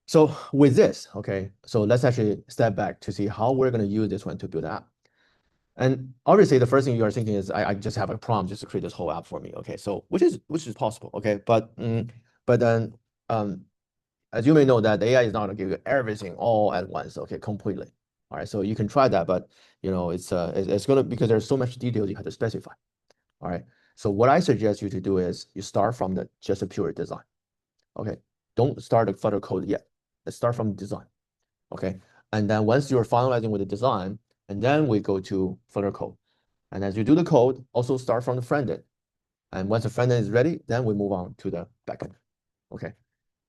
So with this, okay, so let's actually step back to see how we're going to use this one to build an app. And obviously, the first thing you are thinking is, I just have a prompt just to create this whole app for me. Okay, so which is possible. Okay, but then as you may know that AI is not going to give you everything all at once. Okay, completely. All right, so you can try that, but it's going to, because there's so much details you have to specify. All right, so what I suggest you to do is you start from the just a pure design. Okay, don't start the Flutter code yet. Let's start from design. Okay, and then once you're finalizing with the design, and then we go to Flutter code. And as you do the code, also start from the front end. And once the front end is ready, then we move on to the backend. Okay,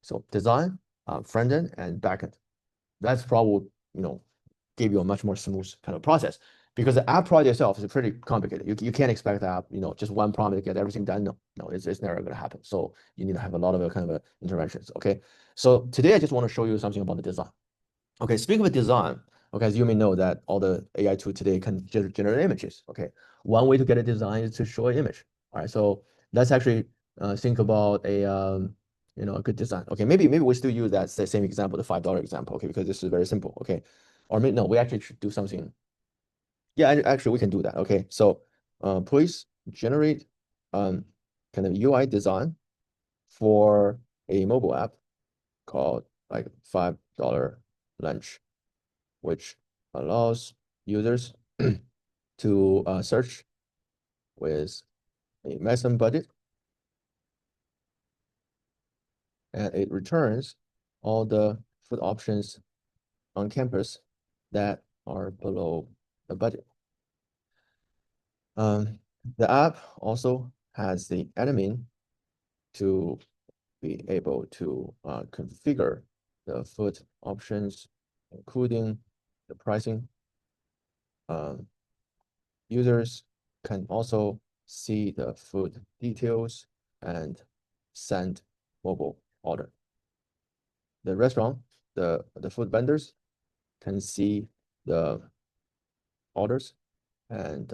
so design, front end, and backend. That's probably, give you a much more smooth kind of process, because the app project itself is pretty complicated. You can't expect that, just one prompt to get everything done. No, it's never going to happen. So you need to have a lot of kind of interventions. Okay, so today I just want to show you something about the design. Okay, speaking of design, okay, as you may know that all the AI tools today can generate images. Okay, one way to get a design is to show an image. All right, so let's actually think about a good design. Okay, maybe we still use that same example, the $5 example. Okay, because this is very simple. Okay, or maybe no, we actually should do something. Yeah, actually we can do that. Okay, so please generate kind of UI design for a mobile app called like $5 lunch, which allows users to search with a maximum budget, and it returns all the food options on campus that are below the budget. The app also has the admin to be able to configure the food options, including the pricing. Users can also see the food details and send mobile order. The restaurant, the food vendors can see the orders and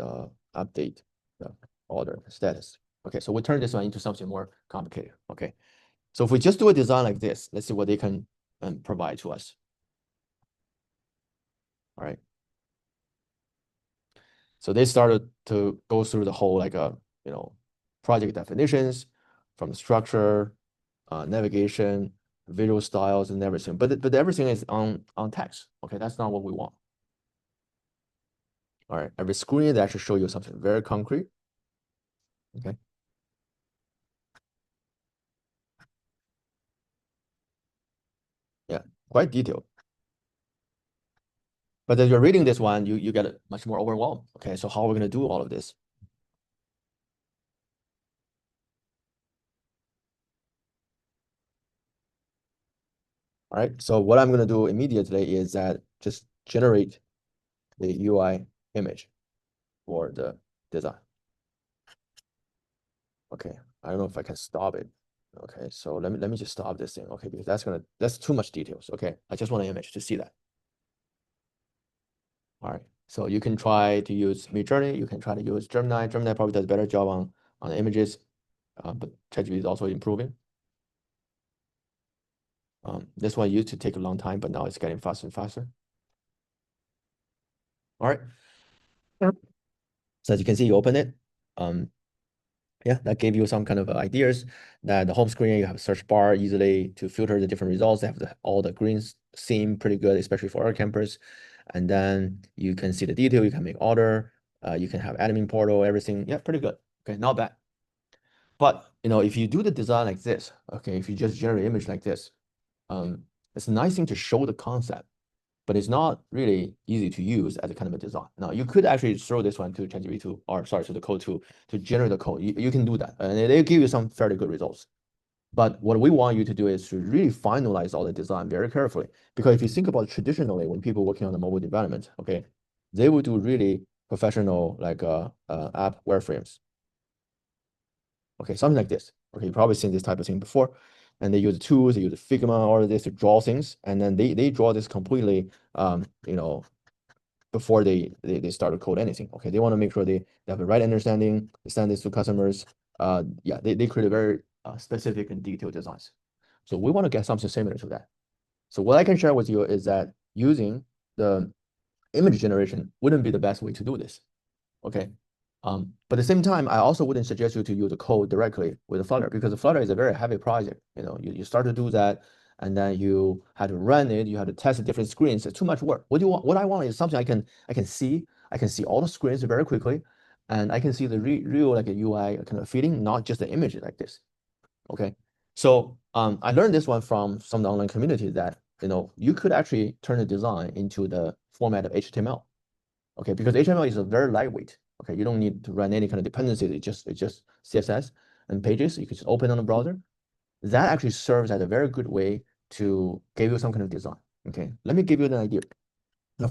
update the order status. Okay, so we turn this one into something more complicated. Okay, so if we just do a design like this, let's see what they can provide to us. All right. So they started to go through the whole project definitions, from structure, navigation, visual styles, and everything. But everything is on text. Okay, that's not what we want. All right, every screen that actually show you something very concrete. Okay. Yeah, quite detailed. But as you're reading this one, you get much more overwhelmed. Okay, so how are we gonna do all of this? All right, so what I'm gonna do immediately is that just generate the UI image for the design. Okay, I don't know if I can stop it. Okay, so let me just stop this thing. Okay, because that's too much details. Okay, I just want an image to see that. All right, so you can try to use Midjourney. You can try to use Gemini. Gemini probably does a better job on the images, but ChatGPT is also improving. This one used to take a long time, but now it's getting faster and faster. All right. Yep. So as you can see, you open it. Yeah, that gave you some kind of ideas. That the home screen, you have a search bar easily to filter the different results. They have all the greens seem pretty good, especially for our campers. And then you can see the detail. You can make order. You can have admin portal, everything. Yeah, pretty good. Okay, not bad. But if you do the design like this, okay, if you just generate image like this, it's a nice thing to show the concept, but it's not really easy to use as a kind of a design. Now, you could actually throw this one to ChatGPT to, or sorry, to the code to generate the code. You can do that, and they give you some fairly good results. But what we want you to do is to really finalize all the design very carefully. Because if you think about traditionally, when people working on the mobile development, okay, they would do really professional like app wireframes. Okay, something like this. Okay, you've probably seen this type of thing before. And they use tools, they use Figma, all of this to draw things, and then they draw this completely, before they start to code anything. Okay, they want to make sure they have the right understanding, they send this to customers. Yeah, they create a very specific and detailed designs. So we want to get something similar to that. So what I can share with you is that using the image generation wouldn't be the best way to do this. Okay. But at the same time, I also wouldn't suggest you to use the code directly with the Flutter because the Flutter is a very heavy project. You start to do that and then you have to run it, you have to test different screens. It's too much work. What do you want? What I want is something I can see. I can see all the screens very quickly, and I can see the real like a UI kind of feeling, not just the image like this. Okay. So I learned this one from some of the online community that you could actually turn the design into the format of HTML. Okay, because HTML is a very lightweight. Okay, you don't need to run any kind of dependencies. It's just CSS and pages. You can just open on the browser. That actually serves as a very good way to give you some kind of design. Okay, let me give you an idea.